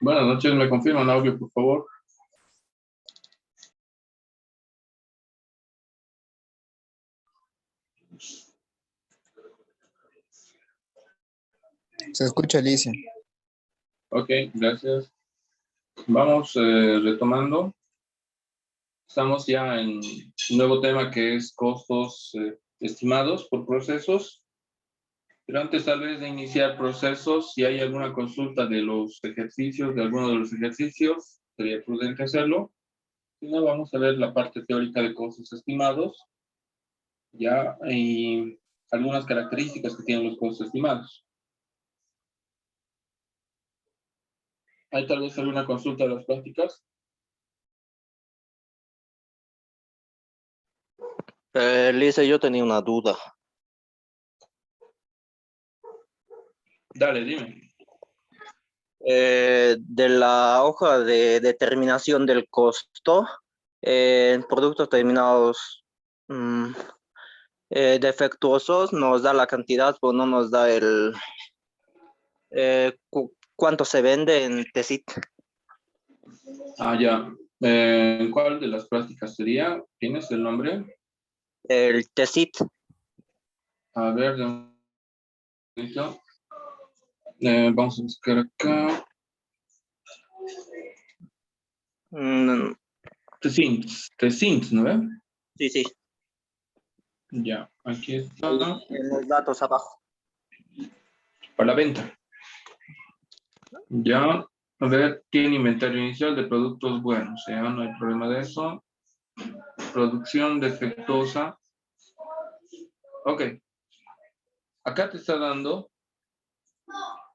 Buenas noches, ¿me confirman audio, por favor? Se escucha, Alicia. Ok, gracias. Vamos retomando. Estamos ya en un nuevo tema que es costos estimados por procesos. Pero antes tal vez de iniciar procesos, si hay alguna consulta de los ejercicios, de alguno de los ejercicios, sería prudente hacerlo. Si no, vamos a ver la parte teórica de costos estimados, ya, y algunas características que tienen los costos estimados. ¿Hay tal vez alguna consulta de las prácticas? Lisa, yo tenía una duda. Dale, dime. De la hoja de determinación del costo, en productos terminados defectuosos nos da la cantidad, pero no nos da el cuánto se vende en TESIT. Ah, ya. ¿En cuál de las prácticas sería? ¿Tienes el nombre? El TESIT. A ver, de un momento. Vamos a buscar acá. T-SINT, ¿no ve? Sí, sí. Ya, aquí está. En los datos abajo. Para la venta. Ya, a ver, tiene inventario inicial de productos buenos, ya no hay problema de eso. Producción defectuosa. Ok. Acá te está dando,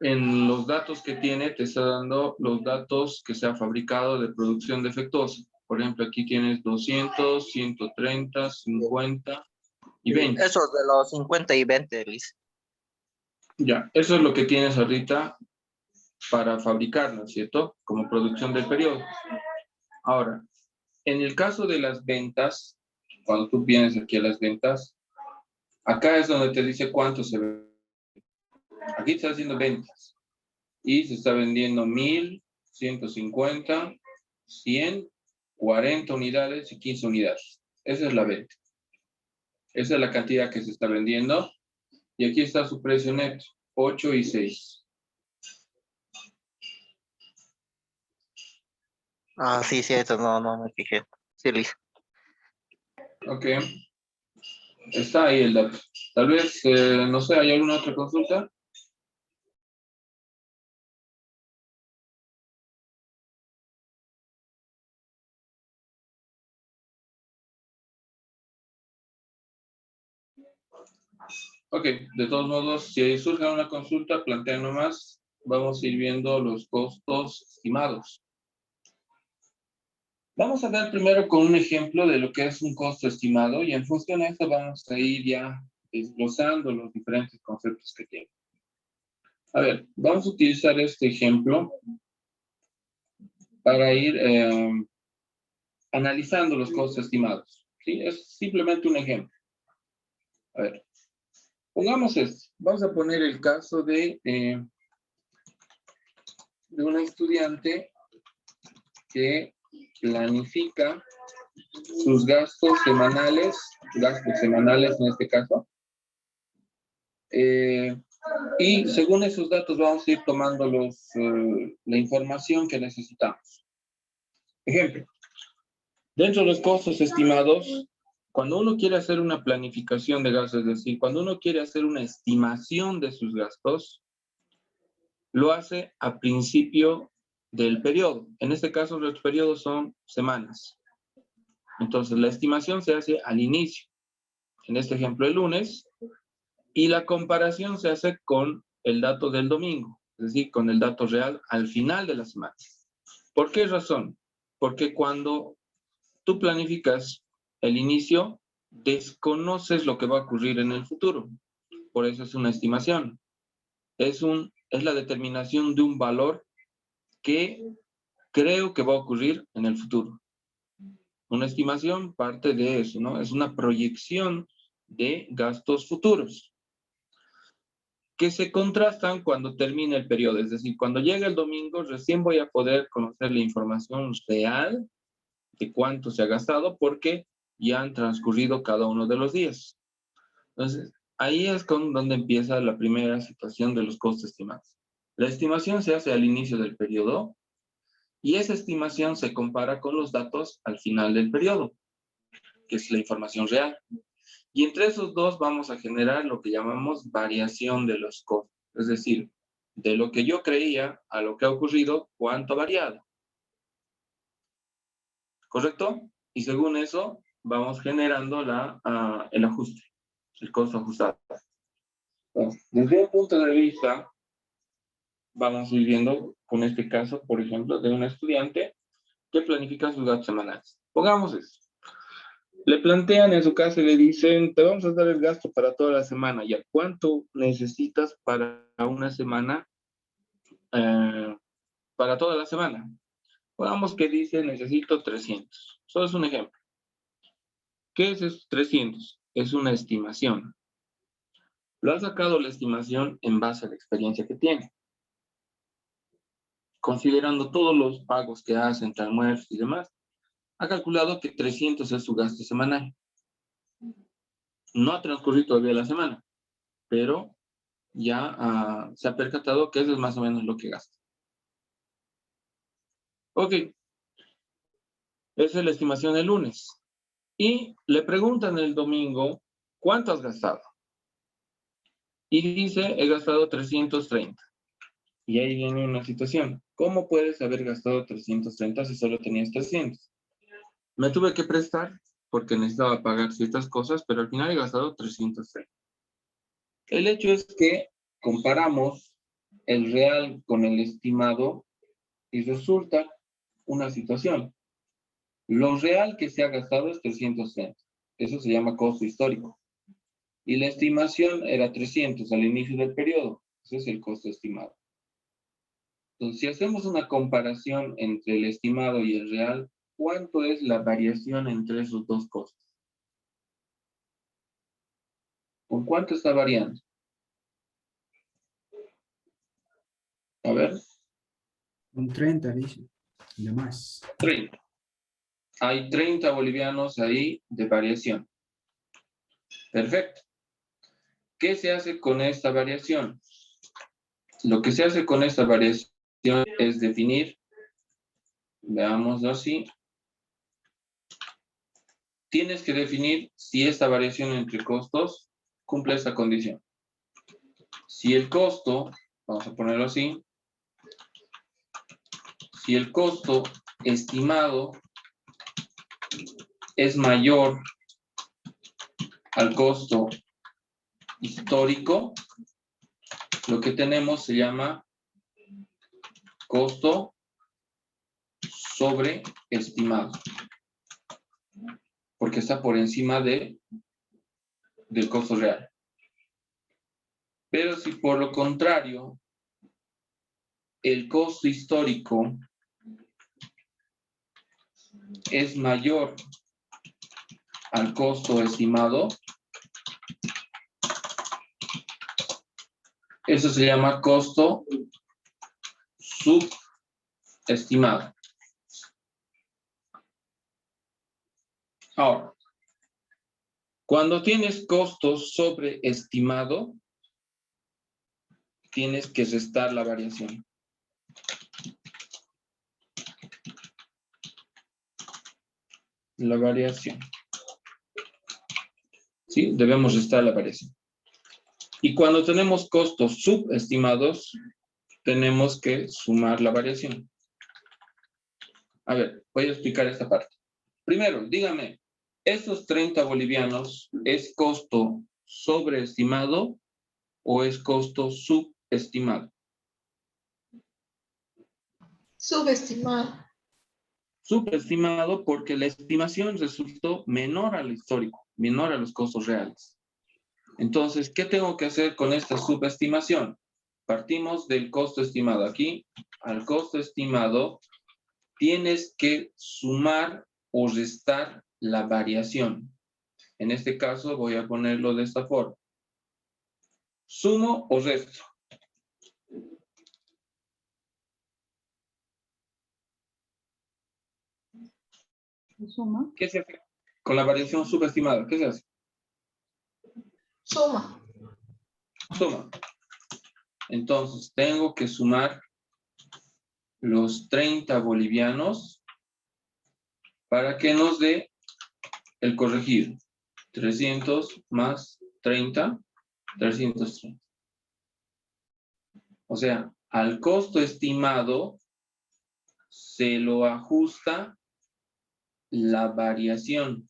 en los datos que tiene, te está dando los datos que se ha fabricado de producción defectuosa. Por ejemplo, aquí tienes 200, 130, 50 y 20. Esos de los 50 y 20, Liz. Ya, eso es lo que tienes ahorita para fabricarlo, ¿cierto? Como producción del periodo. Ahora, en el caso de las ventas, cuando tú vienes aquí a las ventas, acá es donde te dice cuánto se vende. Aquí está haciendo ventas y se está vendiendo 1000, 150, 100, 40 unidades y 15 unidades. Esa es la venta. Esa es la cantidad que se está vendiendo. Y aquí está su precio neto, 8 y 6. Ah, sí, cierto, no me fijé. Sí, Liz. Ok. Está ahí el dato. Tal vez, no sé, ¿hay alguna otra consulta? Ok, de todos modos, si surge una consulta, plantean nomás, vamos a ir viendo los costos estimados. Vamos a ver primero con un ejemplo de lo que es un costo estimado y en función a esto vamos a ir ya desglosando los diferentes conceptos que tiene. A ver, vamos a utilizar este ejemplo para ir analizando los costos estimados. ¿Sí? Es simplemente un ejemplo. A ver, pongamos esto. Vamos a poner el caso de una estudiante que planifica sus gastos semanales en este caso, y según esos datos vamos a ir tomando la información que necesitamos. Ejemplo, dentro de los costos estimados, cuando uno quiere hacer una planificación de gastos, es decir, cuando uno quiere hacer una estimación de sus gastos, lo hace a principio del periodo. En este caso, los periodos son semanas. Entonces, la estimación se hace al inicio. En este ejemplo, el lunes. Y la comparación se hace con el dato del domingo. Es decir, con el dato real al final de la semana. ¿Por qué razón? Porque cuando tú planificas el inicio, desconoces lo que va a ocurrir en el futuro. Por eso es una estimación. Es la determinación de un valor que creo que va a ocurrir en el futuro. Una estimación parte de eso, ¿no? Es una proyección de gastos futuros. que se contrastan cuando termina el periodo. Es decir, cuando llega el domingo, recién voy a poder conocer la información real de cuánto se ha gastado porque ya han transcurrido cada uno de los días. Entonces, ahí es donde empieza la primera situación de los costos estimados. La estimación se hace al inicio del periodo y esa estimación se compara con los datos al final del periodo, que es la información real. Y entre esos dos vamos a generar lo que llamamos variación de los costos. Es decir, de lo que yo creía a lo que ha ocurrido, cuánto ha variado. ¿Correcto? Y según eso, vamos generando el ajuste, el costo ajustado. Entonces, desde un punto de vista, vamos a ir viendo con este caso, por ejemplo, de un estudiante que planifica sus gastos semanales. Pongamos eso. Le plantean en su caso y le dicen, te vamos a dar el gasto para toda la semana. ¿Ya cuánto necesitas para una semana? Para toda la semana. Pongamos que dice, necesito 300. Solo es un ejemplo. ¿Qué es esos 300? Es una estimación. Lo ha sacado la estimación en base a la experiencia que tiene. Considerando todos los pagos que hace entre almuerzos y demás, ha calculado que 300 es su gasto semanal. No ha transcurrido todavía la semana, pero ya se ha percatado que eso es más o menos lo que gasta. Ok, esa es la estimación del lunes. Y le preguntan el domingo, ¿cuánto has gastado? Y dice, he gastado 330. Y ahí viene una situación. ¿Cómo puedes haber gastado 330 si solo tenías 300? Me tuve que prestar porque necesitaba pagar ciertas cosas, pero al final he gastado 330. El hecho es que comparamos el real con el estimado y resulta una situación. Lo real que se ha gastado es 330. Eso se llama costo histórico. Y la estimación era 300 al inicio del periodo. Ese es el costo estimado. Entonces, si hacemos una comparación entre el estimado y el real, ¿cuánto es la variación entre esos dos costos? ¿Con cuánto está variando? A ver. Un 30, dice. Y demás. 30. Hay 30 bolivianos ahí de variación. Perfecto. ¿Qué se hace con esta variación? Lo que se hace con esta variación es definir, veámoslo así, tienes que definir si esta variación entre costos cumple esta condición. Si el costo, vamos a ponerlo así, si el costo estimado es mayor al costo histórico, lo que tenemos se llama costo sobreestimado, porque está por encima del costo real. Pero si por lo contrario, el costo histórico es mayor al costo estimado, eso se llama costo subestimado. Ahora, cuando tienes costo sobreestimado, tienes que restar la variación. La variación. ¿Sí? Debemos restar la variación. Y cuando tenemos costos subestimados, tenemos que sumar la variación. A ver, voy a explicar esta parte. Primero, dígame, ¿estos 30 bolivianos es costo sobreestimado o es costo subestimado? Subestimado. Subestimado porque la estimación resultó menor al histórico, menor a los costos reales. Entonces, ¿qué tengo que hacer con esta subestimación? Partimos del costo estimado. Aquí, al costo estimado, tienes que sumar o restar la variación. En este caso, voy a ponerlo de esta forma. ¿Sumo o resto? Suma. ¿Qué se hace con la variación subestimada? ¿Qué se hace? Suma. Suma. Entonces, tengo que sumar los 30 bolivianos para que nos dé el corregido. 300 más 30, 330. O sea, al costo estimado se lo ajusta la variación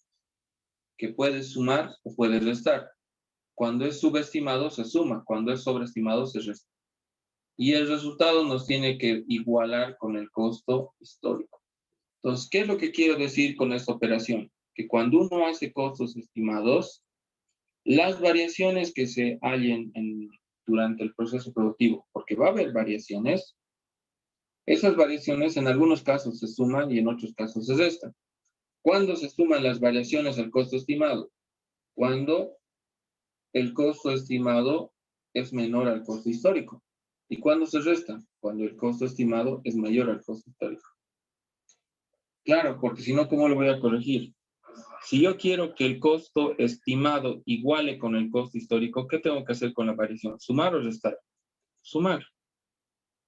que puede sumar o puede restar. Cuando es subestimado se suma, cuando es sobreestimado se resta. Y el resultado nos tiene que igualar con el costo histórico. Entonces, ¿qué es lo que quiero decir con esta operación? Que cuando uno hace costos estimados, las variaciones que se hallen durante el proceso productivo, porque va a haber variaciones, esas variaciones en algunos casos se suman y en otros casos se restan. ¿Cuándo se suman las variaciones al costo estimado? Cuando el costo estimado es menor al costo histórico. ¿Y cuándo se resta? Cuando el costo estimado es mayor al costo histórico. Claro, porque si no, ¿cómo lo voy a corregir? Si yo quiero que el costo estimado iguale con el costo histórico, ¿qué tengo que hacer con la variación? ¿Sumar o restar? Sumar.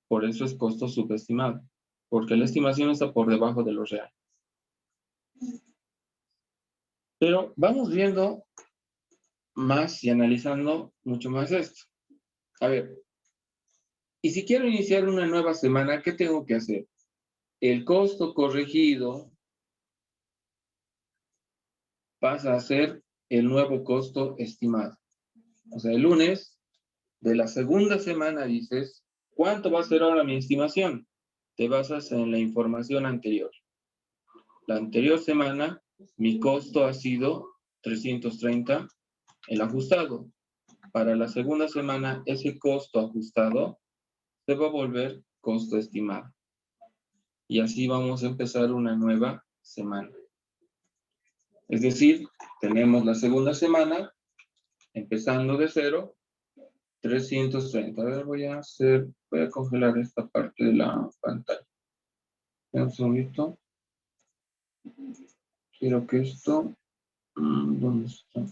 Por eso es costo subestimado, porque la estimación está por debajo de lo real. Pero vamos viendo más y analizando mucho más esto. A ver, y si quiero iniciar una nueva semana, ¿qué tengo que hacer? El costo corregido pasa a ser el nuevo costo estimado. O sea, el lunes de la segunda semana dices, ¿cuánto va a ser ahora mi estimación? Te basas en la información anterior. La anterior semana, mi costo ha sido 330, el ajustado. Para la segunda semana, ese costo ajustado se va a volver costo estimado. Y así vamos a empezar una nueva semana. Es decir, tenemos la segunda semana, empezando de cero, 330. A ver, voy a congelar esta parte de la pantalla. Un segundito. Quiero que esto... ¿dónde está?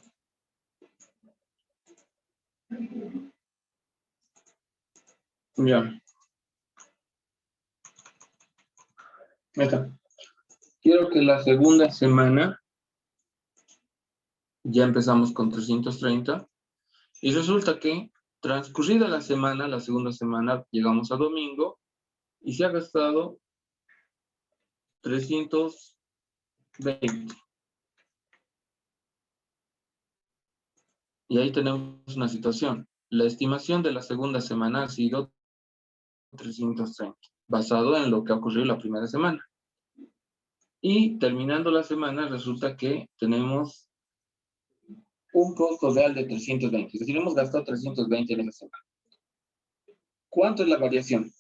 Ya. Ahí está. Quiero que la segunda semana ya empezamos con 330 y resulta que transcurrida la semana, la segunda semana, llegamos a domingo y se ha gastado 320. Y ahí tenemos una situación. La estimación de la segunda semana ha sido 330, basado en lo que ocurrió la primera semana. Y terminando la semana, resulta que tenemos un costo real de 320. Es decir, hemos gastado 320 en esa semana. ¿Cuánto es la variación?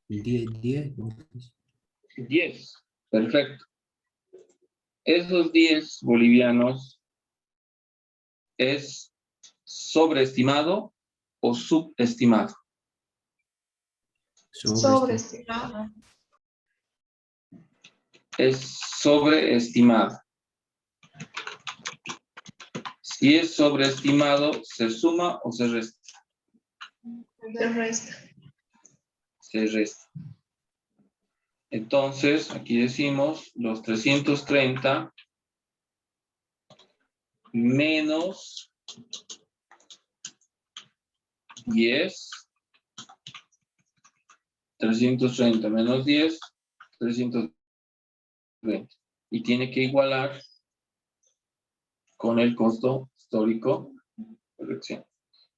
El 10. 10. Perfecto. Esos 10 bolivianos es sobreestimado o subestimado. Sobreestimado. Es sobreestimado. Si es sobreestimado, ¿se suma o se resta? Se resta. Se resta. Entonces, aquí decimos los 330 menos 10, 330 menos 10, 320. Y tiene que igualar con el costo histórico de corrección.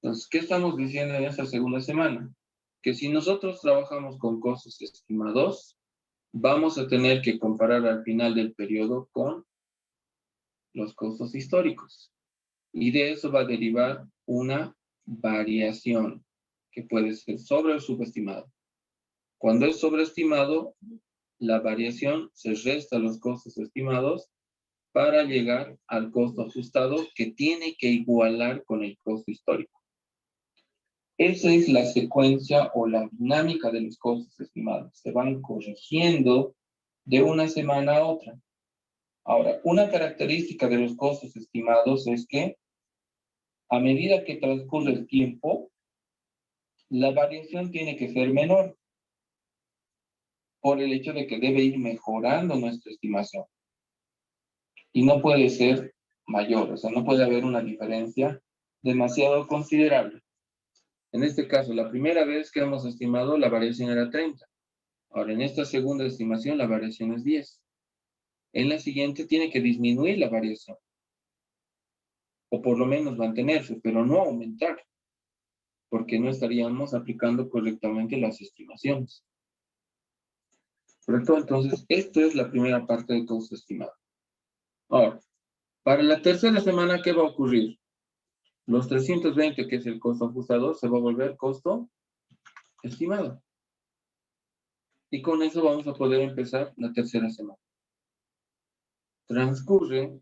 Entonces, ¿qué estamos diciendo en esta segunda semana? Que si nosotros trabajamos con costos estimados, vamos a tener que comparar al final del periodo con los costos históricos. Y de eso va a derivar una variación que puede ser sobre o subestimado. Cuando es sobreestimado, la variación se resta los costos estimados para llegar al costo ajustado que tiene que igualar con el costo histórico. Esa es la secuencia o la dinámica de los costos estimados. Se van corrigiendo de una semana a otra. Ahora, una característica de los costos estimados es que a medida que transcurre el tiempo, la variación tiene que ser menor por el hecho de que debe ir mejorando nuestra estimación. Y no puede ser mayor, o sea, no puede haber una diferencia demasiado considerable. En este caso, la primera vez que hemos estimado, la variación era 30. Ahora, en esta segunda estimación, la variación es 10. En la siguiente tiene que disminuir la variación. O por lo menos mantenerse, pero no aumentar. Porque no estaríamos aplicando correctamente las estimaciones. ¿Correcto? Entonces, esto es la primera parte del costo estimado. Ahora, para la tercera semana, ¿qué va a ocurrir? Los 320, que es el costo ajustado, se va a volver costo estimado. Y con eso vamos a poder empezar la tercera semana. Transcurre,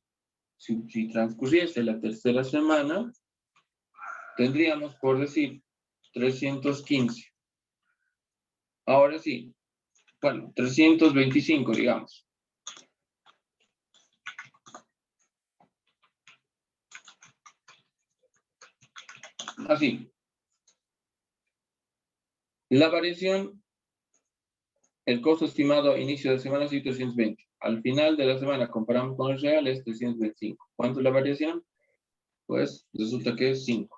si transcurriese la tercera semana, tendríamos, por decir, 315. Ahora sí, bueno, 325, digamos. Así. La variación, el costo estimado a inicio de semana es 320. Al final de la semana comparamos con el real, es 325. ¿Cuánto es la variación? Pues resulta que es 5.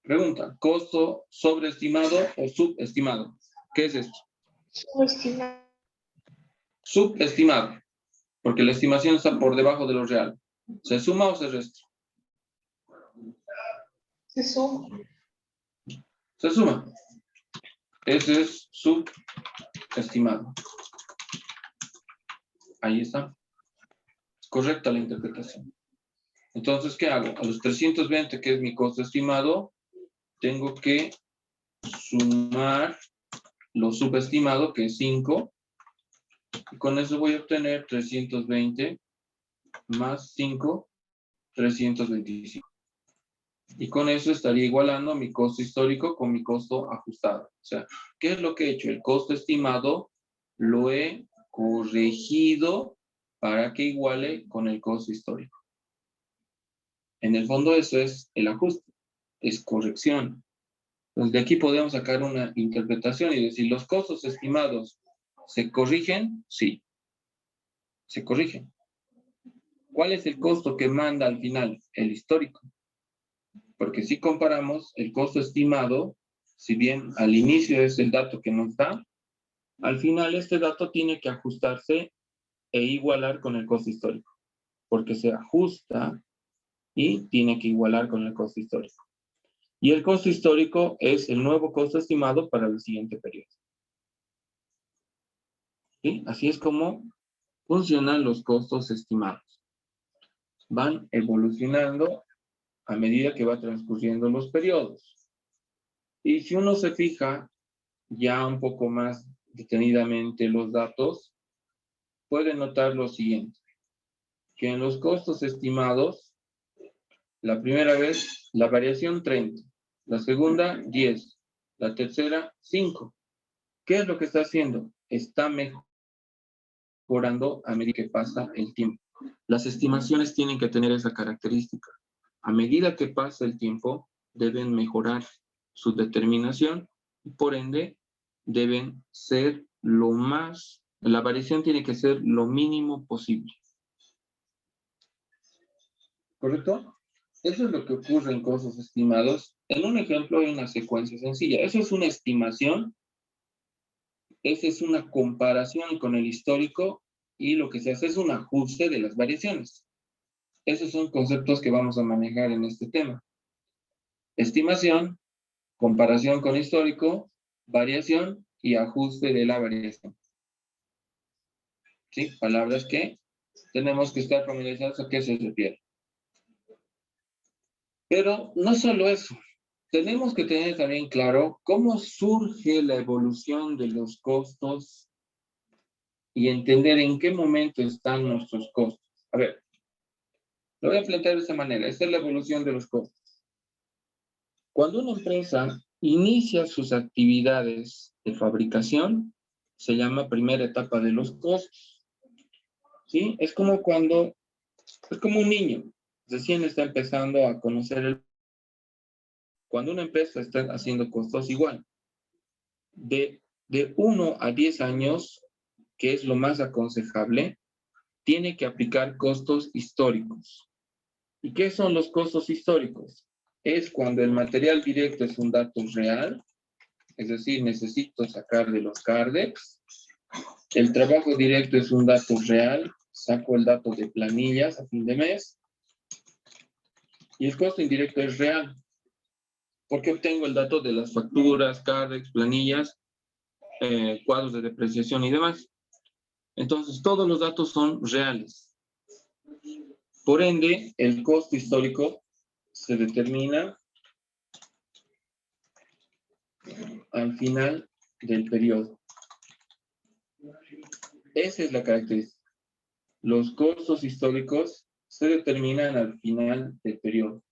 Pregunta, ¿costo sobreestimado o subestimado? ¿Qué es esto? Subestimado. Subestimado, porque la estimación está por debajo de lo real. ¿Se suma o se resta? Se suma. Se suma. Ese es subestimado. Ahí está. Correcta la interpretación. Entonces, ¿qué hago? A los 320, que es mi costo estimado, tengo que sumar lo subestimado, que es 5. Y con eso voy a obtener 320 más 5, 325. Y con eso estaría igualando mi costo histórico con mi costo ajustado. O sea, ¿qué es lo que he hecho? El costo estimado lo he corregido para que iguale con el costo histórico. En el fondo eso es el ajuste, es corrección. Entonces de aquí podemos sacar una interpretación y decir, ¿los costos estimados se corrigen? Sí, se corrigen. ¿Cuál es el costo que manda al final? El histórico. Porque si comparamos el costo estimado, si bien al inicio es el dato que nos da, al final este dato tiene que ajustarse e igualar con el costo histórico. Porque se ajusta y tiene que igualar con el costo histórico. Y el costo histórico es el nuevo costo estimado para el siguiente periodo. ¿Sí? Así es como funcionan los costos estimados. Van evolucionando a medida que va transcurriendo los periodos. Y si uno se fija ya un poco más detenidamente los datos, puede notar lo siguiente, que en los costos estimados, la primera vez, la variación 30, la segunda 10, la tercera 5. ¿Qué es lo que está haciendo? Está mejorando a medida que pasa el tiempo. Las estimaciones tienen que tener esa característica. A medida que pasa el tiempo, deben mejorar su determinación y por ende deben ser la variación tiene que ser lo mínimo posible. ¿Correcto? Eso es lo que ocurre en costos estimados. En un ejemplo hay una secuencia sencilla. Eso es una estimación. Esa es una comparación con el histórico y lo que se hace es un ajuste de las variaciones. Esos son conceptos que vamos a manejar en este tema. Estimación, comparación con histórico, variación y ajuste de la variación. ¿Sí? Palabras que tenemos que estar familiarizados a qué se refiere. Pero no solo eso, tenemos que tener también claro cómo surge la evolución de los costos y entender en qué momento están nuestros costos. A ver, lo voy a plantear de esta manera. Esta es la evolución de los costos. Cuando una empresa inicia sus actividades de fabricación, se llama primera etapa de los costos. ¿Sí? Es como un niño recién está empezando a conocer cuando una empresa está haciendo costos igual. De 1 a 10 años, que es lo más aconsejable, tiene que aplicar costos históricos. ¿Y qué son los costos históricos? Es cuando el material directo es un dato real, es decir, necesito sacar de los CARDEX. El trabajo directo es un dato real, saco el dato de planillas a fin de mes. Y el costo indirecto es real, porque obtengo el dato de las facturas, CARDEX, planillas, cuadros de depreciación y demás. Entonces, todos los datos son reales. Por ende, el costo histórico se determina al final del periodo. Esa es la característica. Los costos históricos se determinan al final del periodo.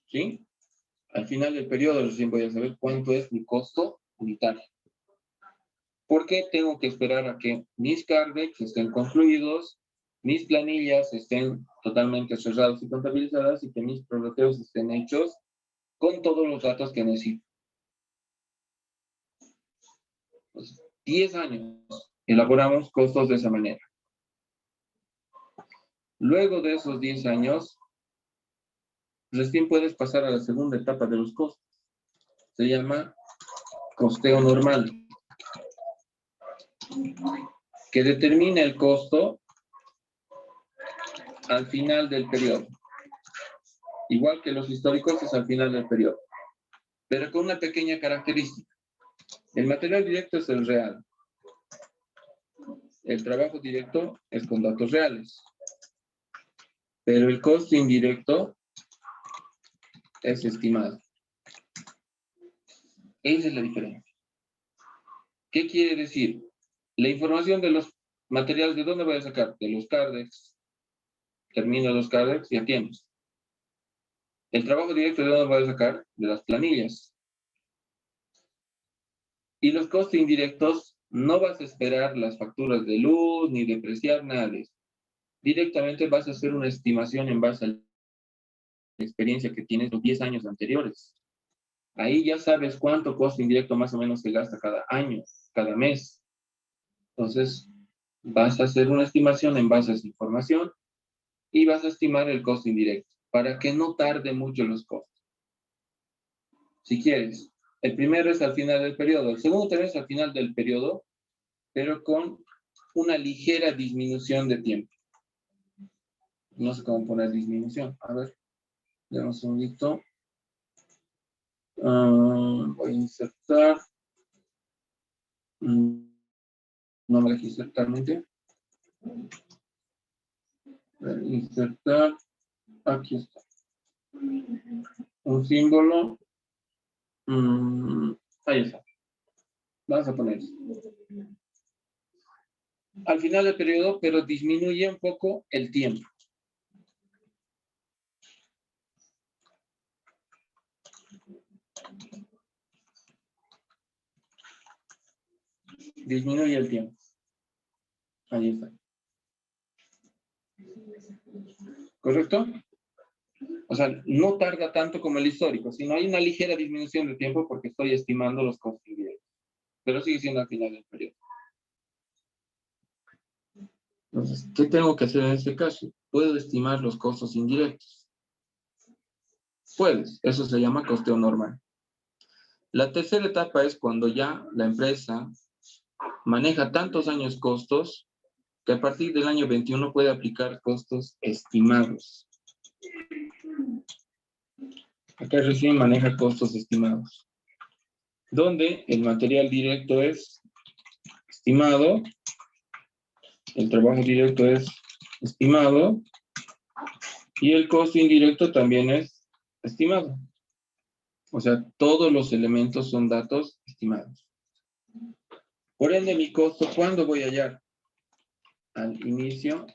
¿Sí? Al final del periodo recién voy a saber cuánto es mi costo unitario. ¿Por qué tengo que esperar a que mis CARDEX estén concluidos, mis planillas estén totalmente cerradas y contabilizadas y que mis prorrateos estén hechos con todos los datos que necesito? Pues, 10 años elaboramos costos de esa manera. Luego de esos 10 años, recién puedes pasar a la segunda etapa de los costos. Se llama costeo normal, que determina el costo al final del periodo. Igual que los históricos, es al final del periodo, pero con una pequeña característica. El material directo es el real. El trabajo directo es con datos reales. Pero el costo indirecto es estimado. Esa es la diferencia. ¿Qué quiere decir? La información de los materiales, ¿de dónde voy a sacar? De los CARDEX. Termino los CARDEX y tienes. El trabajo directo, ¿de dónde voy a sacar? De las planillas. Y los costos indirectos, no vas a esperar las facturas de luz, ni depreciar nada de eso. Directamente vas a hacer una estimación en base a la experiencia que tienes los 10 años anteriores. Ahí ya sabes cuánto costo indirecto más o menos se gasta cada año, cada mes. Entonces, vas a hacer una estimación en base a esa información y vas a estimar el costo indirecto para que no tarde mucho los costos. Si quieres, el primero es al final del periodo, el segundo también es al final del periodo, pero con una ligera disminución de tiempo. No sé cómo poner disminución. A ver, demos un segundito. Voy a insertar. No me dejé insertar muy bien. Insertar. Aquí está. Un símbolo. Ahí está. Vamos a poner eso. Al final del periodo, pero disminuye un poco el tiempo. Disminuye el tiempo. Ahí está. ¿Correcto? O sea, no tarda tanto como el histórico, sino hay una ligera disminución de tiempo porque estoy estimando los costos indirectos. Pero sigue siendo al final del periodo. Entonces, ¿qué tengo que hacer en este caso? ¿Puedo estimar los costos indirectos? Puedes. Eso se llama costeo normal. La tercera etapa es cuando ya la empresa maneja tantos años costos que a partir del año 21 puede aplicar costos estimados. Acá recién maneja costos estimados, donde el material directo es estimado, el trabajo directo es estimado y el costo indirecto también es estimado. O sea, todos los elementos son datos estimados. Por ende, mi costo, ¿cuándo voy a hallar? Al inicio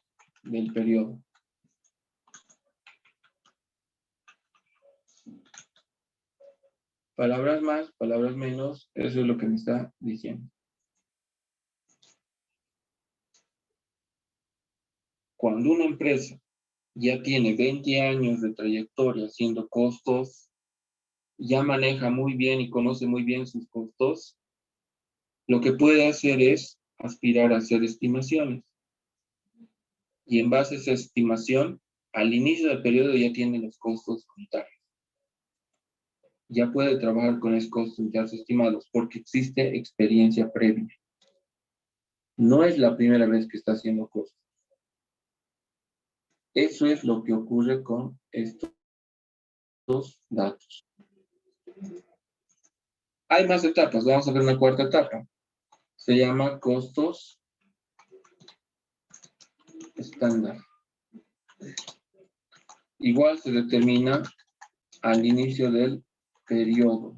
del periodo. Palabras más, palabras menos, eso es lo que me está diciendo. Cuando una empresa ya tiene 20 años de trayectoria haciendo costos, ya maneja muy bien y conoce muy bien sus costos, lo que puede hacer es aspirar a hacer estimaciones. Y en base a esa estimación, al inicio del periodo ya tiene los costos unitarios. Ya puede trabajar con esos costos unitarios estimados porque existe experiencia previa. No es la primera vez que está haciendo costos. Eso es lo que ocurre con estos datos. Hay más etapas. Vamos a ver una cuarta etapa. Se llama costos estándar. Igual se determina al inicio del periodo.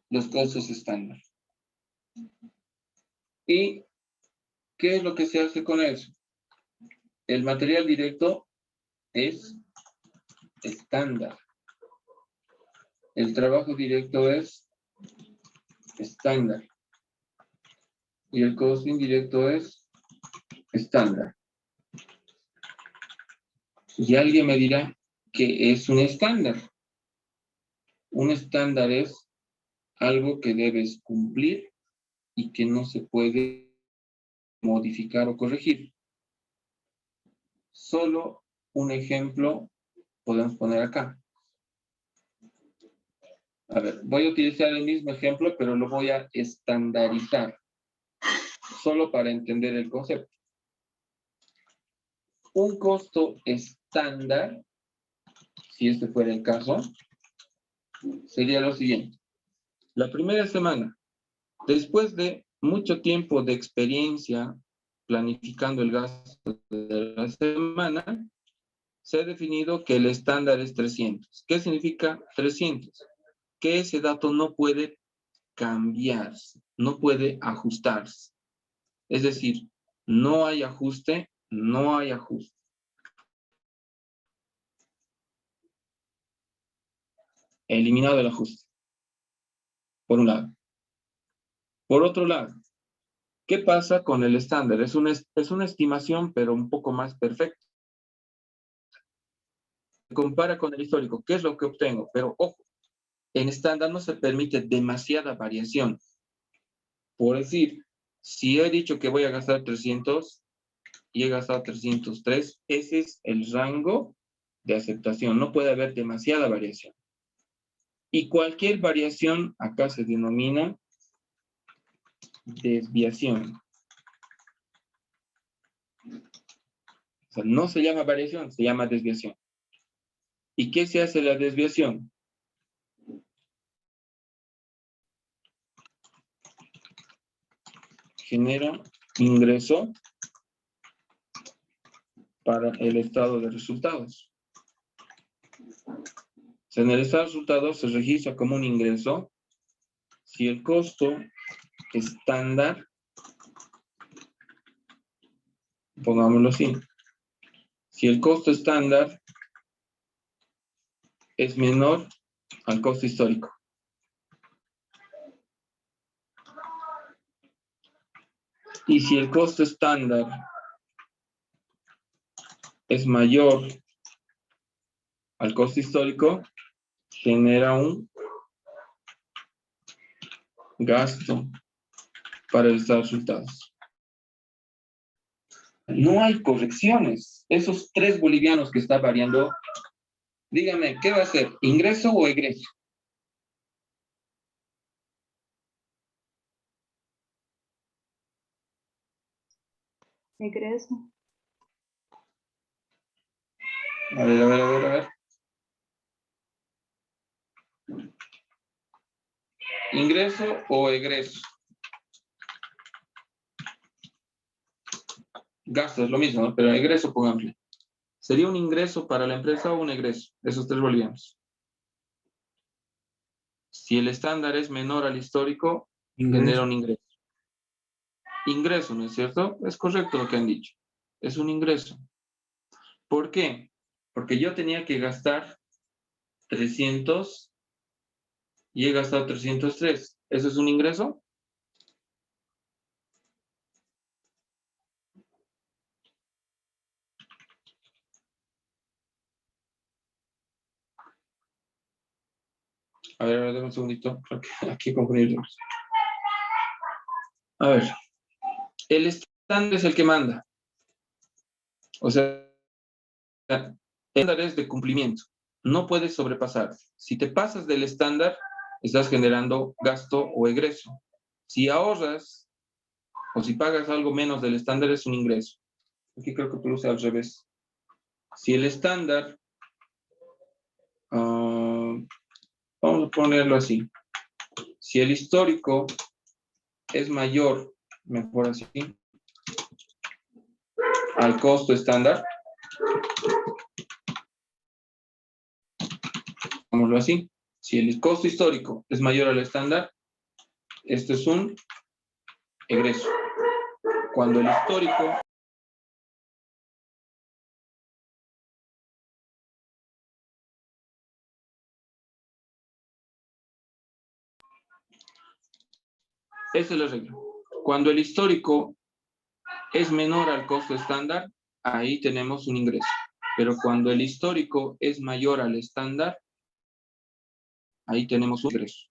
Los costos estándar. ¿Y qué es lo que se hace con eso? El material directo es estándar. El trabajo directo es estándar. Y el costo indirecto es estándar. Y alguien me dirá que es un estándar. Un estándar es algo que debes cumplir y que no se puede modificar o corregir. Solo un ejemplo podemos poner acá. A ver, voy a utilizar el mismo ejemplo, pero lo voy a estandarizar. Solo para entender el concepto. Un costo estándar, si este fuera el caso, sería lo siguiente. La primera semana, después de mucho tiempo de experiencia planificando el gasto de la semana, se ha definido que el estándar es 300. ¿Qué significa 300? Que ese dato no puede cambiarse, no puede ajustarse. Es decir, no hay ajuste, no hay ajuste. Eliminado el ajuste. Por un lado. Por otro lado, ¿qué pasa con el estándar? Es una estimación, pero un poco más perfecta. Se compara con el histórico. ¿Qué es lo que obtengo? Pero, ojo, en estándar no se permite demasiada variación. Por decir, si he dicho que voy a gastar 300 y he gastado 303, ese es el rango de aceptación. No puede haber demasiada variación. Y cualquier variación acá se denomina desviación. O sea, no se llama variación, se llama desviación. ¿Y qué se hace la desviación? Genera ingreso para el estado de resultados. En el estado de resultados se registra como un ingreso si el costo estándar, pongámoslo así, si el costo estándar es menor al costo histórico. Y si el costo estándar es mayor al costo histórico, genera un gasto para el estado de resultados. No hay correcciones. Esos 3 bolivianos que está variando, dígame, ¿qué va a ser? ¿Ingreso o egreso? Egreso. A ver. ¿Ingreso o egreso? Gasto es lo mismo, ¿no? Pero egreso, pongámosle. ¿Sería un ingreso para la empresa o un egreso? Esos 3 bolivianos. Si el estándar es menor al histórico, genera Ingreso. un ingreso. Ingreso, ¿no es cierto? Es correcto lo que han dicho. Es un ingreso. ¿Por qué? Porque yo tenía que gastar 300 y he gastado 303. ¿Eso es un ingreso? A ver, dame un segundito. Creo que aquí confundimos. A ver. El estándar es el que manda. O sea, el estándar es de cumplimiento. No puedes sobrepasar. Si te pasas del estándar, estás generando gasto o egreso. Si ahorras o si pagas algo menos del estándar, es un ingreso. Aquí creo que produce al revés. Si el estándar, vamos a ponerlo así. Si el histórico es mayor, mejor así, al costo estándar, digámoslo así. Si el costo histórico es mayor al estándar, esto es un egreso. Cuando el histórico esa es la regla. Cuando el histórico es menor al costo estándar, ahí tenemos un ingreso. Pero cuando el histórico es mayor al estándar, ahí tenemos un ingreso.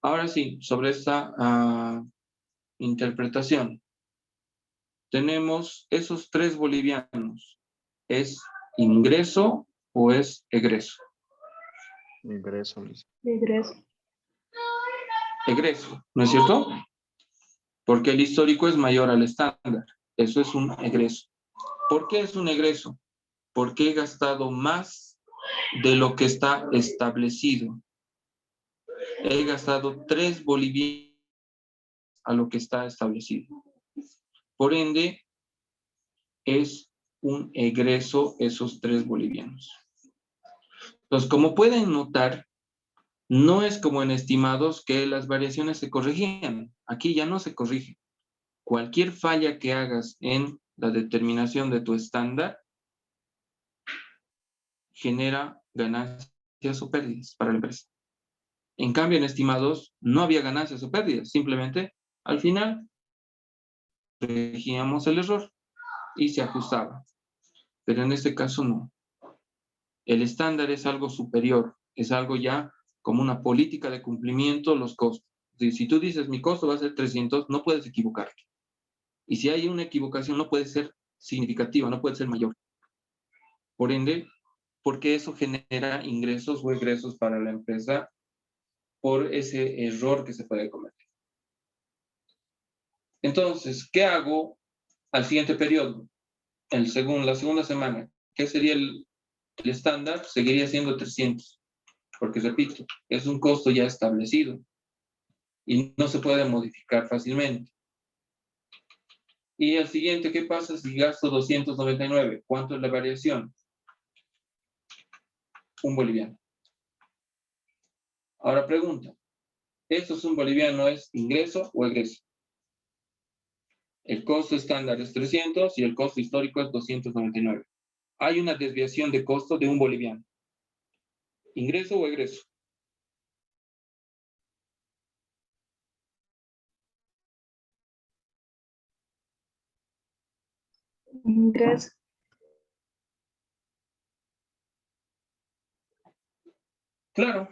Ahora sí, sobre esta interpretación. Tenemos esos 3 bolivianos. ¿Es ingreso o es egreso? Ingreso, listo. Regreso. Egreso, ¿no es cierto? Porque el histórico es mayor al estándar. Eso es un egreso. ¿Por qué es un egreso? Porque he gastado más de lo que está establecido. He gastado 3 bolivianos a lo que está establecido. Por ende, es un egreso esos 3 bolivianos. Entonces, como pueden notar, no es como en estimados que las variaciones se corregían. Aquí ya no se corrige. Cualquier falla que hagas en la determinación de tu estándar genera ganancias o pérdidas para la empresa. En cambio, en estimados no había ganancias o pérdidas. Simplemente, al final, corregíamos el error y se ajustaba. Pero en este caso no. El estándar es algo superior. Es algo ya como una política de cumplimiento, los costos. Si tú dices, mi costo va a ser 300, no puedes equivocarte. Y si hay una equivocación, no puede ser significativa, no puede ser mayor. Por ende, porque eso genera ingresos o egresos para la empresa por ese error que se puede cometer. Entonces, ¿qué hago al siguiente periodo? La segunda semana. ¿Qué sería el estándar? Seguiría siendo 300. Porque, repito, es un costo ya establecido y no se puede modificar fácilmente. Y el siguiente, ¿qué pasa si gasto 299? ¿Cuánto es la variación? Un boliviano. Ahora pregunta, ¿esto es un boliviano, es ingreso o egreso? El costo estándar es 300 y el costo histórico es 299. Hay una desviación de costo de un boliviano. ¿Ingreso o egreso? Ingreso. Claro,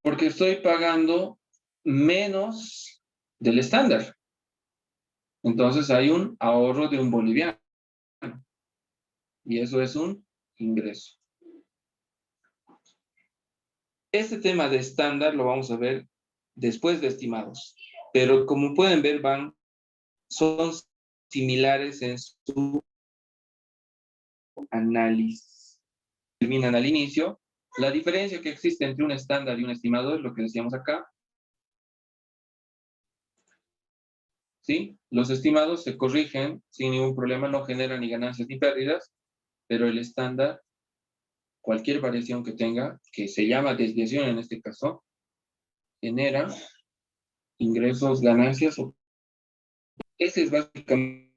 porque estoy pagando menos del estándar. Entonces hay un ahorro de un boliviano. Y eso es un ingreso. Este tema de estándar lo vamos a ver después de estimados. Pero como pueden ver, son similares en su análisis. Terminan al inicio. La diferencia que existe entre un estándar y un estimado es lo que decíamos acá. ¿Sí? Los estimados se corrigen sin ningún problema, no generan ni ganancias ni pérdidas, pero el estándar, cualquier variación que tenga, que se llama desviación en este caso, genera ingresos, ganancias. Esa es básicamente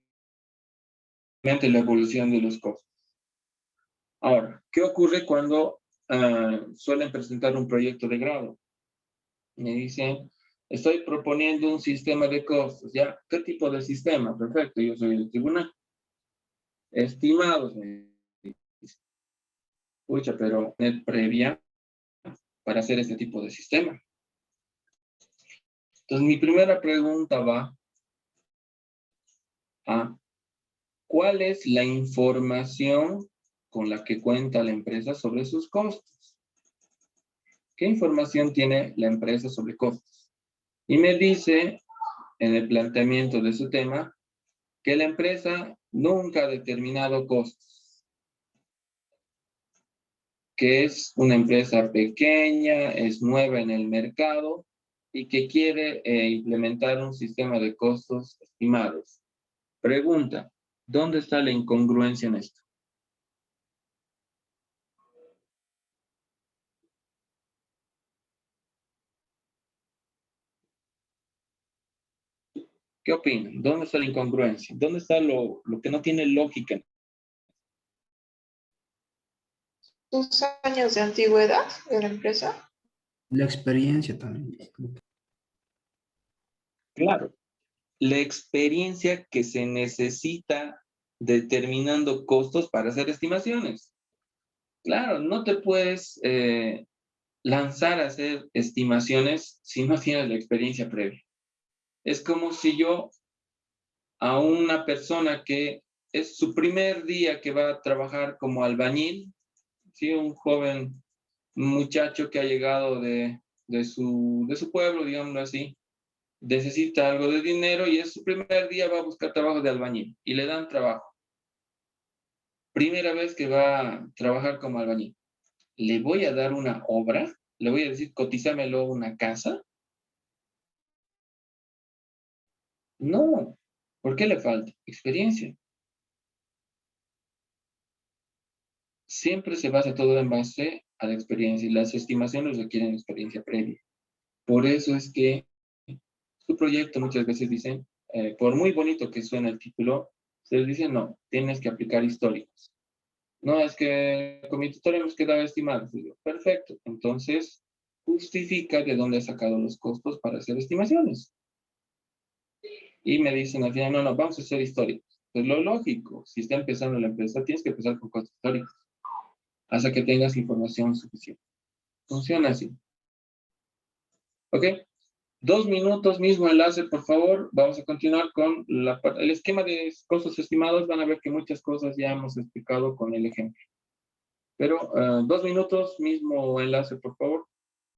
la evolución de los costos. Ahora, ¿qué ocurre cuando suelen presentar un proyecto de grado? Me dicen, estoy proponiendo un sistema de costos. ¿Ya? ¿Qué tipo de sistema? Perfecto, yo soy el tribunal. Estimados, me dicen. Pucha, pero previa para hacer este tipo de sistema. Entonces, mi primera pregunta va a ¿cuál es la información con la que cuenta la empresa sobre sus costos? ¿Qué información tiene la empresa sobre costos? Y me dice, en el planteamiento de su tema, que la empresa nunca ha determinado costos. Que es una empresa pequeña, es nueva en el mercado y que quiere implementar un sistema de costos estimados. Pregunta, ¿dónde está la incongruencia en esto? ¿Qué opinan? ¿Dónde está la incongruencia? ¿Dónde está lo que no tiene lógica? ¿Tus años de antigüedad de la empresa? La experiencia también. Claro, la experiencia que se necesita determinando costos para hacer estimaciones. Claro, no te puedes lanzar a hacer estimaciones si no tienes la experiencia previa. Es como si yo a una persona que es su primer día que va a trabajar como albañil, ¿sí? Un joven muchacho que ha llegado de su pueblo, digámoslo así, necesita algo de dinero y es su primer día, va a buscar trabajo de albañil y le dan trabajo. Primera vez que va a trabajar como albañil. ¿Le voy a dar una obra? ¿Le voy a decir, cotízamelo una casa? No. ¿Por qué le falta? Experiencia. Siempre se basa todo en base a la experiencia y las estimaciones requieren experiencia previa. Por eso es que su proyecto muchas veces dicen, por muy bonito que suene el título, se les dice, no, tienes que aplicar históricos. No, es que con mi tutor hemos quedado estimados. Digo, perfecto, entonces justifica de dónde ha sacado los costos para hacer estimaciones. Y me dicen al final, no, no, vamos a hacer históricos. Pues lo lógico, si está empezando la empresa, tienes que empezar con costos históricos, hasta que tengas información suficiente. Funciona así. ¿Ok? 2 minutos, mismo enlace, por favor. Vamos a continuar con el esquema de costos estimados. Van a ver que muchas cosas ya hemos explicado con el ejemplo. Pero 2 minutos, mismo enlace, por favor.